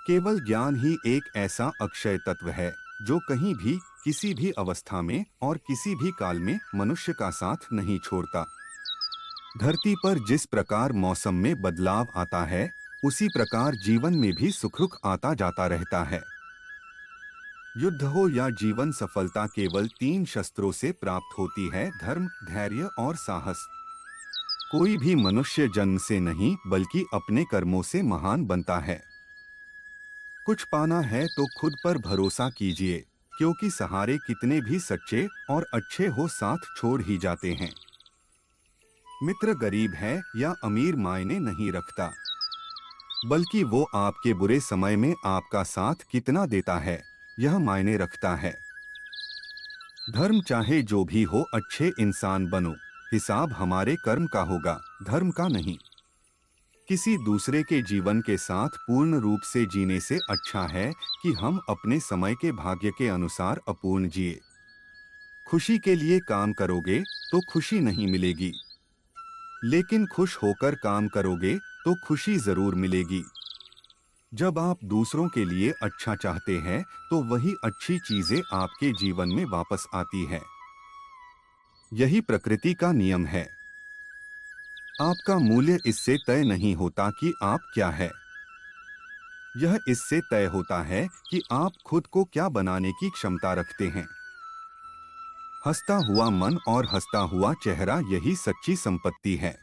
केवल ज्ञान ही एक ऐसा अक्षय तत्व है जो कहीं भी, किसी भी अवस्था में और किसी भी काल में मनुष्य का साथ नहीं छोड़ता। धरती पर जिस प्रकार मौसम में बदलाव आता है, उसी प्रकार जीवन में भी सुख दुख आता जाता रहता है। युद्ध हो या जीवन सफलता केवल तीन शस्त्रों से प्राप्त होती है: धर्म, धैर्य और साहस। कोई भी मनुष्य जन्म से नहीं बल्कि अपने कर्मों से महान बनता है। कुछ पाना है तो खुद पर भरोसा कीजिए, क्योंकि सहारे कितने भी सच्चे और अच्छे हो साथ छोड़ ही जाते हैं। मित्र गरीब है या अमीर मायने नहीं रखता, बल्कि वो आपके बुरे समय में आपका साथ कितना देता है, यह मायने रखता है। धर्म चाहे जो भी हो, अच्छे इंसान बनो। हिसाब हमारे कर्म का होगा, धर्म का नहीं। किसी दूसरे के जीवन के साथ पूर्ण रूप से जीने से अच्छा है कि हम अपने समय के भाग्य के अनुसार अपूर्ण जिए। खुशी के लिए काम करोगे तो खुशी नहीं मिलेगी, लेकिन खुश होकर काम करोगे तो खुशी जरूर मिलेगी। जब आप दूसरों के लिए अच्छा चाहते हैं तो वही अच्छी चीजें आपके जीवन में वापस आती है। यही प्रकृति का नियम है। आपका मूल्य इससे तय नहीं होता कि आप क्या है, यह इससे तय होता है कि आप खुद को क्या बनाने की क्षमता रखते हैं। हंसता हुआ मन और हंसता हुआ चेहरा, यही सच्ची संपत्ति है।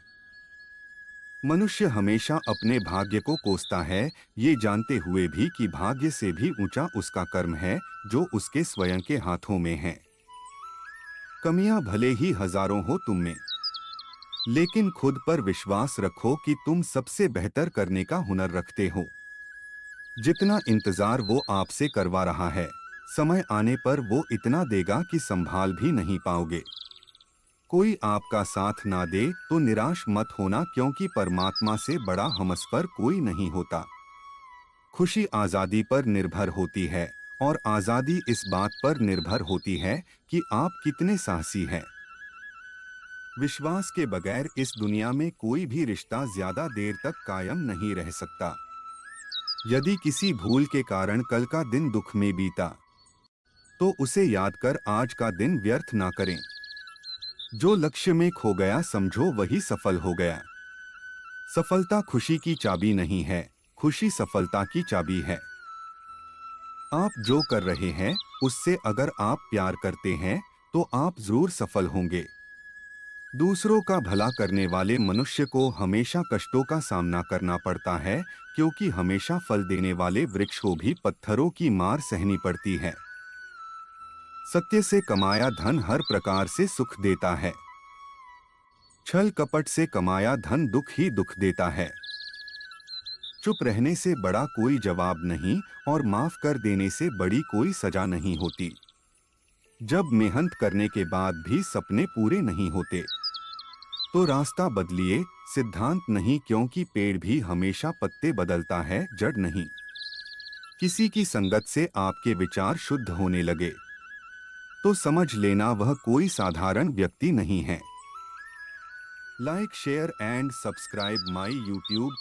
मनुष्य हमेशा अपने भाग्य को कोसता है, ये जानते हुए भी कि भाग्य से भी ऊंचा उसका कर्म है जो उसके स्वयं के हाथों में है। कमियां भले ही हजारों हो तुम में, लेकिन खुद पर विश्वास रखो कि तुम सबसे बेहतर करने का हुनर रखते हो। जितना इंतजार वो आपसे करवा रहा है, समय आने पर वो इतना देगा कि संभाल भी नहीं पाओगे। कोई आपका साथ ना दे तो निराश मत होना, क्योंकि परमात्मा से बड़ा हमसफर कोई नहीं होता। खुशी आजादी पर निर्भर होती है, और आजादी इस बात पर निर्भर होती है कि आप कितने साहसी हैं। विश्वास के बगैर इस दुनिया में कोई भी रिश्ता ज्यादा देर तक कायम नहीं रह सकता। यदि किसी भूल के कारण कल का दिन दुख में बीता, तो उसे याद कर आज का दिन व्यर्थ ना करें। जो लक्ष्य में खो गया समझो वही सफल हो गया। सफलता खुशी की चाबी नहीं है, खुशी सफलता की चाबी है। आप जो कर रहे हैं उससे अगर आप प्यार करते हैं तो आप जरूर सफल होंगे। दूसरों का भला करने वाले मनुष्य को हमेशा कष्टों का सामना करना पड़ता है, क्योंकि हमेशा फल देने वाले वृक्ष को भी पत्थरों की मार सहनी पड़ती है। सत्य से कमाया धन हर प्रकार से सुख देता है, छल कपट से कमाया धन दुख ही दुख देता है। चुप रहने से बड़ा कोई जवाब नहीं, और माफ कर देने से बड़ी कोई सजा नहीं होती। जब मेहनत करने के बाद भी सपने पूरे नहीं होते, तो रास्ता बदलिए, सिद्धांत नहीं, क्योंकि पेड़ भी हमेशा पत्ते बदलता है, जड़ नहीं। किसी की संगत से आपके विचार शुद्ध होने लगे तो समझ लेना वह कोई साधारण व्यक्ति नहीं है। Like, share and subscribe my YouTube